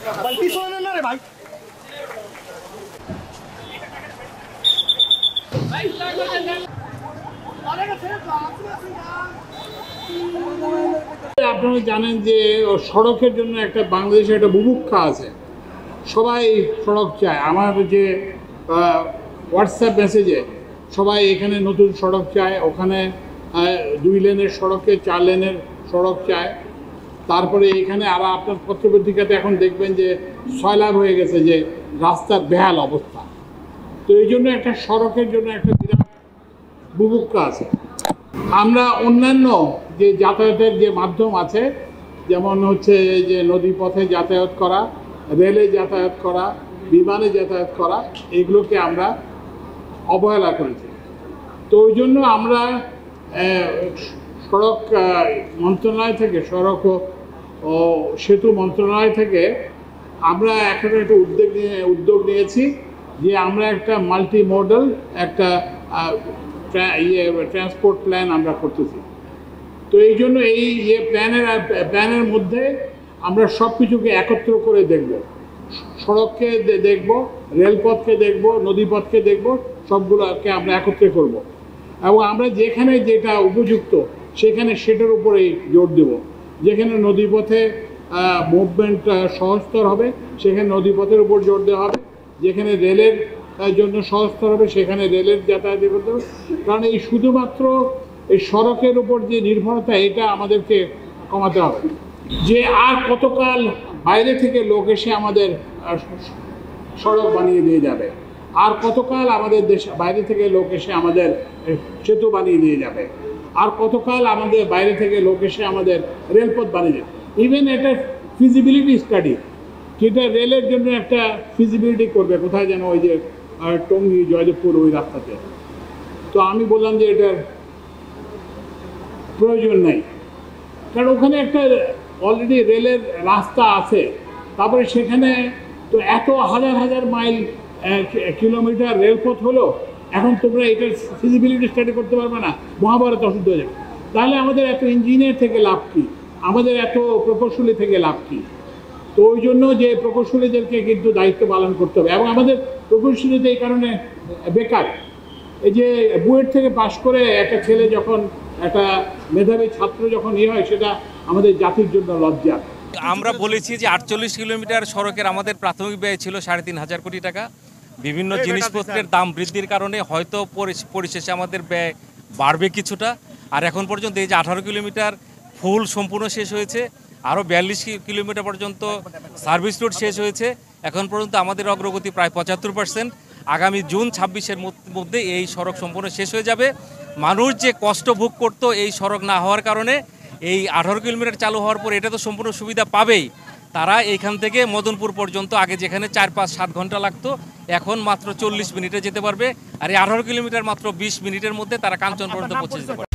আপনারা জানেন যে সড়কের জন্য একটা বাংলাদেশে একটা বুভুক্ষা আছে, সবাই সড়ক চায়। আমার যে হোয়াটসঅ্যাপ মেসেজে সবাই এখানে নতুন সড়ক চায়, ওখানে 2 লেনের সড়কে 4 লেনের সড়ক চায়। তারপরে এখানে আর আপনার পত্রপত্রিকাতে এখন দেখবেন যে সয়লাভ হয়ে গেছে, যে রাস্তার বেহাল অবস্থা। তো এই জন্য একটা সড়কের জন্য একটা বিরাট বুভুক্ষা আছে। আমরা অন্যান্য যে যাতায়াতের যে মাধ্যম আছে, যেমন হচ্ছে যে নদীপথে যাতায়াত করা, রেলে যাতায়াত করা, বিমানে যাতায়াত করা, এগুলোকে আমরা অবহেলা করেছি। তো ওই জন্য আমরা সড়ক মন্ত্রণালয় থেকে, সড়ক ও সেতু মন্ত্রণালয় থেকে আমরা এখন একটা উদ্যোগ নিয়েছি যে আমরা একটা মাল্টি মডেল একটা ট্রান্সপোর্ট প্ল্যান আমরা করতেছি। তো এই জন্য এই প্ল্যানের মধ্যে আমরা সব কিছুকে একত্র করে দেখব, সড়ককে দেখব, রেলপথকে দেখব, নদীপথকে দেখব, সবগুলোকে আমরা একত্রে করব। এবং আমরা যেখানে যেটা উপযুক্ত সেখানে সেটার উপরেই জোর দেব। যেখানে নদীপথে মুভমেন্ট সহজতর হবে সেখানে নদীপথের উপর জোর দেওয়া হবে, যেখানে রেলের জন্য সহজতর হবে সেখানে রেলের যাতায়াত করতে হবে। কারণ এই শুধুমাত্র এই সড়কের উপর যে নির্ভরতা, এটা আমাদেরকে কমাতে হবে। যে আর কতকাল বাইরে থেকে লোক এসে আমাদের সড়ক বানিয়ে দিয়ে যাবে, আর কতকাল আমাদের বাইরে থেকে লোক এসে আমাদের সেতু বানিয়ে দিয়ে যাবে, আর কতকাল আমাদের বাইরে থেকে লোক এসে আমাদের রেলপথ বানিয়ে যাবে। ইভেন এটা ফিজিবিলিটি স্টাডি, যেটা রেলের জন্য একটা ফিজিবিলিটি করবে, কোথায় যেন ওই যে টঙ্গী জয়দেবপুর ওই রাস্তাতে। তো আমি বললাম যে এটার প্রয়োজন নেই, কারণ ওখানে একটা অলরেডি রেলের রাস্তা আছে। তারপরে সেখানে তো এত হাজার হাজার মাইল কিলোমিটার রেলপথ হলো, এখন তোমরা এটার ফিজিবিলিটি স্টাডি করতে পারবে না, মহাভারত অশুদ্ধ হয়ে যাবে। তাহলে আমাদের এত ইঞ্জিনিয়ার থেকে লাভ কী, আমাদের এত প্রকৌশলী থেকে লাভ কী? তো ওই জন্য যে প্রকৌশলীদেরকে কিন্তু দায়িত্ব পালন করতে হবে। এবং আমাদের প্রকৌশলীতে এই কারণে বেকার। এই যে বুয়েট থেকে পাশ করে একটা ছেলে যখন, একটা মেধাবী ছাত্র যখন হয়, সেটা আমাদের জাতির জন্য লজ্জা। আমরা বলেছি যে 48 কিলোমিটার সড়কের আমাদের প্রাথমিক ব্যয় ছিল 3,500 কোটি টাকা। বিভিন্ন জিনিসপত্রের দাম বৃদ্ধির কারণে হয়তো পরিশেষে আমাদের ব্যয় বাড়বে কিছুটা। আর এখন পর্যন্ত এই যে 18 কিলোমিটার ফুল সম্পূর্ণ শেষ হয়েছে, আরও 42 কিলোমিটার পর্যন্ত সার্ভিস রোড শেষ হয়েছে। এখন পর্যন্ত আমাদের অগ্রগতি প্রায় 75%। আগামী জুন 26-এর মধ্যে এই সড়ক সম্পূর্ণ শেষ হয়ে যাবে। মানুষ যে কষ্ট ভোগ করতো এই সড়ক না হওয়ার কারণে, এই 18 কিলোমিটার চালু হওয়ার পর এটা তো সম্পূর্ণ সুবিধা পাবেই। তারা এইখান থেকে মদনপুর পর্যন্ত আগে যেখানে 4-5-7 ঘন্টা লাগতো, এখন মাত্র 40 মিনিটে যেতে পারবে। আর এই 18 কিলোমিটার মাত্র 20 মিনিটের মধ্যে তারা কাঞ্চন পর্যন্ত পৌঁছে যেতে পারবে।